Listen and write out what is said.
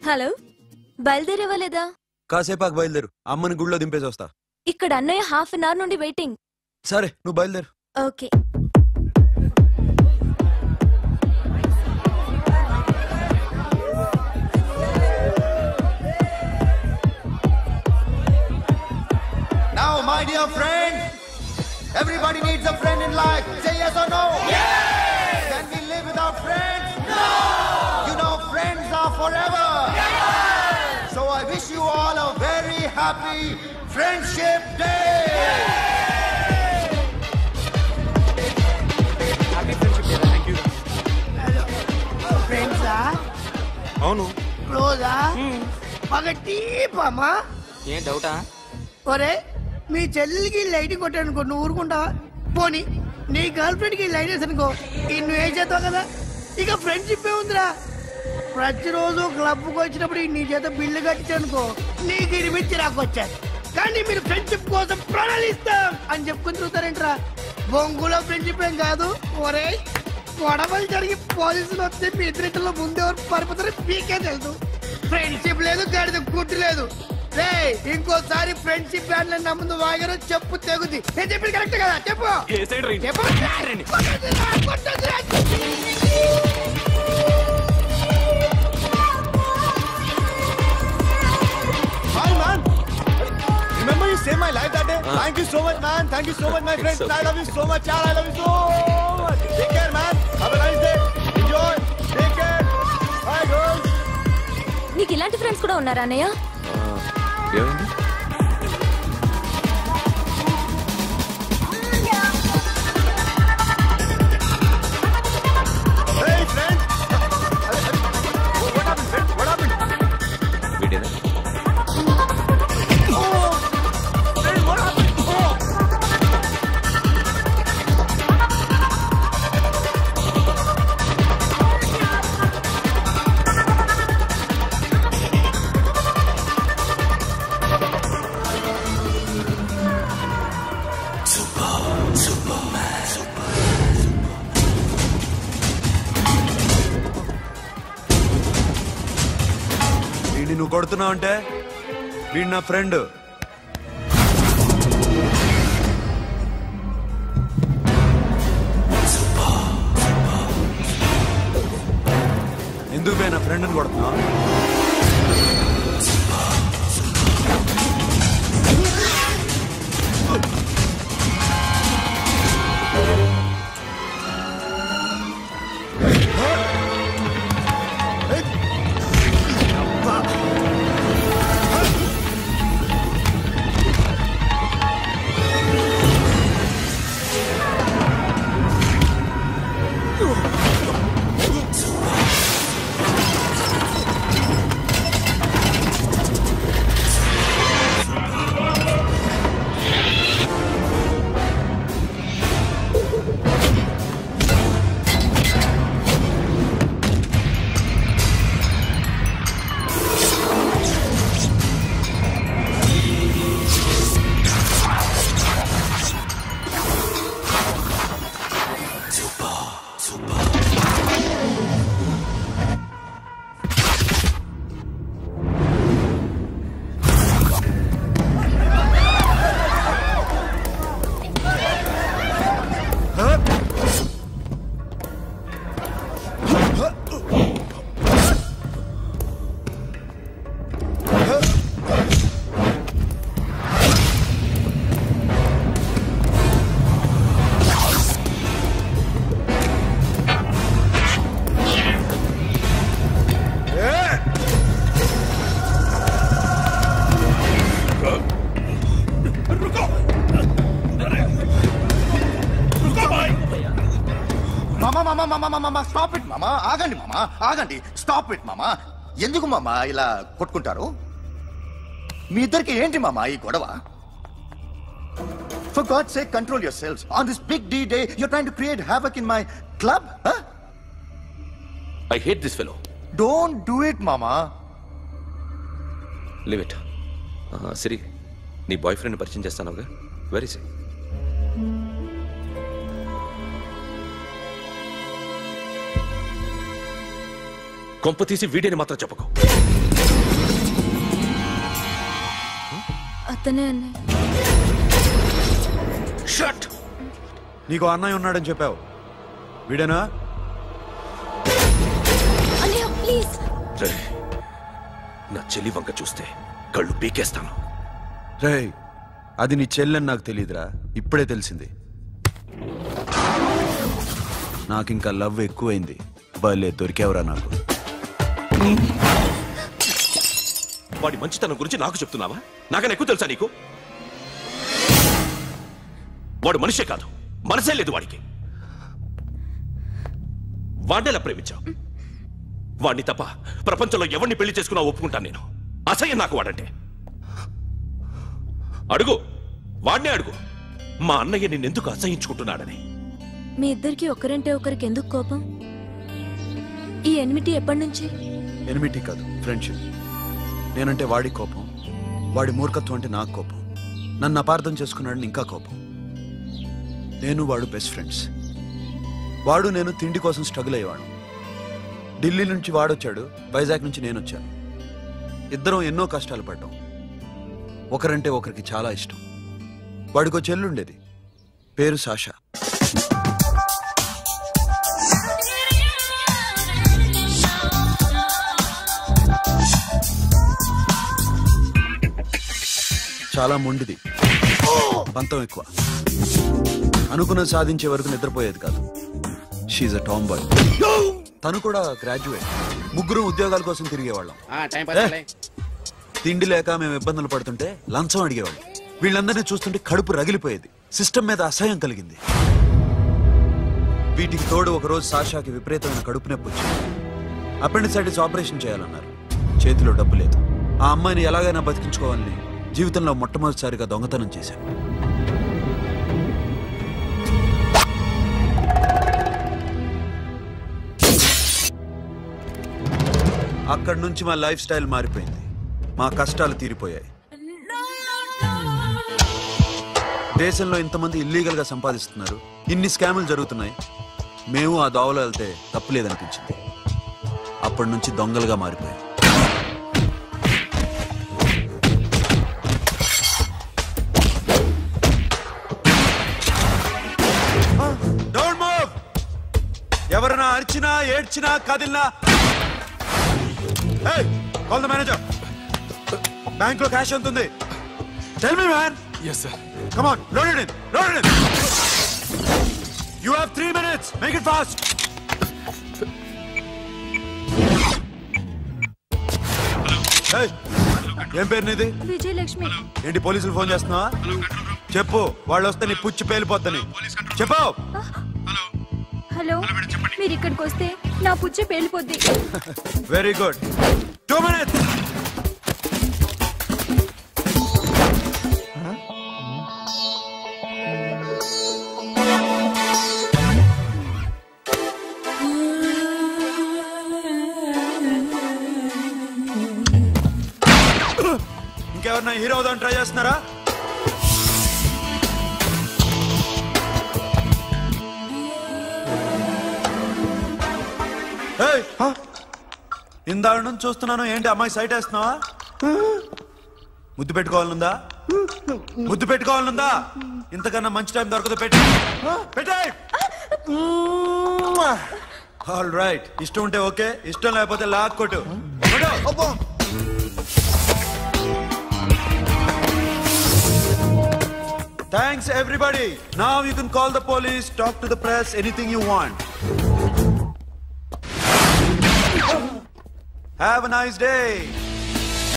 Hello, బయలుదేరేవా లేదా? కాసేపాకు బయలుదేరు, అమ్మని గుళ్ళో దింపేసి వస్తా. ఇక్కడ అన్నయ్య హాఫ్ అన్ అవర్ నుండి వెయిటింగ్. సరే, నువ్వు బయలుదేరు. Okay. Now, my dear friend, everybody needs a friend in life. Say yes or no? Yes! Can we live without friends? No! You know, friends are forever. Yes! So I wish you all a very happy Friendship Day! Happy Friendship Day, thank you. Friends ah? అవును. Close ah? బాగా deep అమ్మా. ఏం డౌటా? ఒరే, మీ చెల్లెలికి light కొట్టానుకో, నువ్వు ఊరుకుంటావా? పోనీ నీ గర్ల్ ఫ్రెండ్ కి లైట్ వేసానుకో, నువ్వు ఏం చేస్తావు కదా? ఇక ఫ్రెండ్షిప్ ఏ ఉందిరా. ప్రతిరోజు క్లబ్కి వచ్చినప్పుడు నీ చేత బిల్లు కట్టించనుకో, నీకు ఇరిమిచ్చి రాకొచ్చాను. కానీ మీరు ఫ్రెండ్షిప్ కోసం ప్రణాళిస్తాం అని చెప్పుకుని చూస్తారేంట్రా? బొంగులో ఫ్రెండ్షిప్ ఏం కాదు. ఒరే, గొడవలు జరిగి పోలీసులు వస్తే మీ ఇద్దరిలో ముందెవరు పరిపోతారో మీకే తెలుసు. ఫ్రెండ్షిప్ లేదు, గడిద గుడ్డు లేదు. ఇంకోసారి ఫ్రెండ్షిప్ బ్యాండ్ నా ముందు వాగారో చెప్పు తెగుద్ది. నేను చెప్పింది కరెక్ట్ కదా? చెప్పు. Hi man, remember you saved my life that day? Thank you so much man, thank you so much my friend. I love you so much, yaar. I love you so much. Take care man, have a nice day. Enjoy, take care. Bye girls. నీకు ఇలాంటి friends కూడా ఉన్నారా అన్నయ్య? ఏమైంది? Hey friend. What happened friend? What happened? వీడేనా? Oh, friend, what happened? Oh. వీడిని నువ్వు కొడుతున్నావు అంటే వీడు నా ఫ్రెండ్. ఎందుకు పోయి నా ఫ్రెండ్ని కొడుతున్నావు? స్టాప్ ఇట్ మామా, ఆగండి మామా, ఆగండి. స్టాప్ ఇట్ మామా. ఎందుకు మామా ఇలా కొట్టుకుంటారు? మీ ఇద్దరికి ఏంటి మామా ఈ గొడవ? For God's sake, control yourselves. On this big D day, you're trying to create havoc in my club? Huh? I hate this fellow. Don't do it, mama. Leave it. Siri, నీ బాయ్ ఫ్రెండ్ పరిచయం చేస్తానుగా. Very సే. కొంప తీసి వీడియోని మాత్రం చెప్పకు. అతనే అన్నయ్య. Shut. నీకు అన్నయ్య ఉన్నాడని చెప్పావు, వీడేనా? అన్నయ్య ప్లీజ్. రే, నా చెల్లి వంక చూస్తే కళ్ళు పీకేస్తాను. రే, అది నీ చెల్లెని నాకు తెలియదురా, ఇప్పుడే తెలిసింది. నాకింకా లవ్ ఎక్కువైంది. భలే దొరికావురా నాకు. వాడి మంచితనం గురించి నాకు చెప్తున్నావా? నాకన్నా ఎక్కువ తెలుసా నీకు? వాడు మనిషే కాదు, మనసే లేదు వాడికి. వాడినెలా ప్రేమించావు? వాడిని తప్ప ప్రపంచంలో ఎవరిని పెళ్లి చేసుకున్నా ఒప్పుకుంటాను నేను. అసహ్యం నాకు వాడంటే. అడుగు, వాడినే అడుగు, మా అన్నయ్య నిన్నెందుకు అసహించుకుంటున్నాడని. మీ ఇద్దరికి ఒకరంటే ఒకరికి ఎందుకు కోపం? ఈ ఎనిమిటి ఎప్పటి నుంచి? ఎనిమిటీ కాదు, ఫ్రెండ్షిప్. నేనంటే వాడి కోపం, వాడి మూర్ఖత్వం అంటే నాకు కోపం. నన్ను అపార్థం చేసుకున్నాడని ఇంకా కోపం. నేను వాడు బెస్ట్ ఫ్రెండ్స్. వాడు నేను తిండి కోసం స్ట్రగుల్ అయ్యేవాడు. ఢిల్లీ నుంచి వాడొచ్చాడు, వైజాగ్ నుంచి నేను వచ్చాను. ఇద్దరం ఎన్నో కష్టాలు పడ్డాం. ఒకరంటే ఒకరికి చాలా ఇష్టం. వాడికో చెల్లుండేది, పేరు సాషా. చాలా మొండిది, పంతం ఎక్కువ. అనుకున్నది సాధించే వరకు నిద్రపోయేది కాదు. She's a tomboy. తను కూడా గ్రాడ్యుయేట్. ముగ్గురు ఉద్యోగాల కోసం తిరిగేవాళ్ళం. తిండి లేక మేము ఇబ్బందులు పడుతుంటే లంచం అడిగేవాళ్ళం. వీళ్ళందరినీ చూస్తుంటే కడుపు రగిలిపోయేది. సిస్టమ్ మీద అసహ్యం కలిగింది. వీటికి తోడు ఒకరోజు సాషాకి విపరీతమైన కడుపు నొప్పి వచ్చింది. అపెండిసైటిస్ ఆపరేషన్ చేయాలన్నారు. చేతిలో డబ్బు లేదు. ఆ అమ్మాయిని ఎలాగైనా బతికించుకోవాలని జీవితంలో మొట్టమొదటిసారిగా దొంగతనం చేశాను. అక్కడి నుంచి మా లైఫ్ స్టైల్ మారిపోయింది. మా కష్టాలు తీరిపోయాయి. దేశంలో ఇంతమంది ఇల్లీగల్ గా సంపాదిస్తున్నారు, ఇన్ని స్కాములు జరుగుతున్నాయి. మేము ఆ దోవలో వెళ్తే తప్పులేదనిపించింది. అప్పటి నుంచి దొంగలుగా మారిపోయాయి. ఎవరైనా అరిచినా ఏడ్చినా కదిలినా కాల్ ద మేనేజర్. బ్యాంక్ లో క్యాష్ ఎంత ఉంది? Tell me man. Yes, sir. Come on, load it in. Load it in. You have 3 minutes. Make it fast. Hey, ఏం పేరు నీది? విజయలక్ష్మి. ఏంటి పోలీసులు ఫోన్ చేస్తున్నావా? చెప్పు, వాళ్ళు వస్తే నీ పుచ్చి పేలిపోద్దని చెప్పు. హలో, మీరు ఇక్కడికి వస్తే నా పుచ్చి పేలిపోద్ది. Very good. 2 minutes. ఇంకెవరన్నా హీరో అవుదాం ట్రై చేస్తున్నారా? ఇందాక నుంచి చూస్తున్నాను, ఏంటి అమ్మాయి సైట్ వేస్తున్నావా? ముద్దు పెట్టుకోవాలనుందా? ముద్దు పెట్టుకోవాలనుందా? ఇంతకన్నా మంచి టైం దొరకదు. పెట్టే. ఆల్ రైట్, ఇష్టం ఉంటే ఓకే, ఇష్టం లేకపోతే లాక్ కొట్టు. Thanks everybody. Now you can call the police, talk to the press, anything you want. Have a nice day.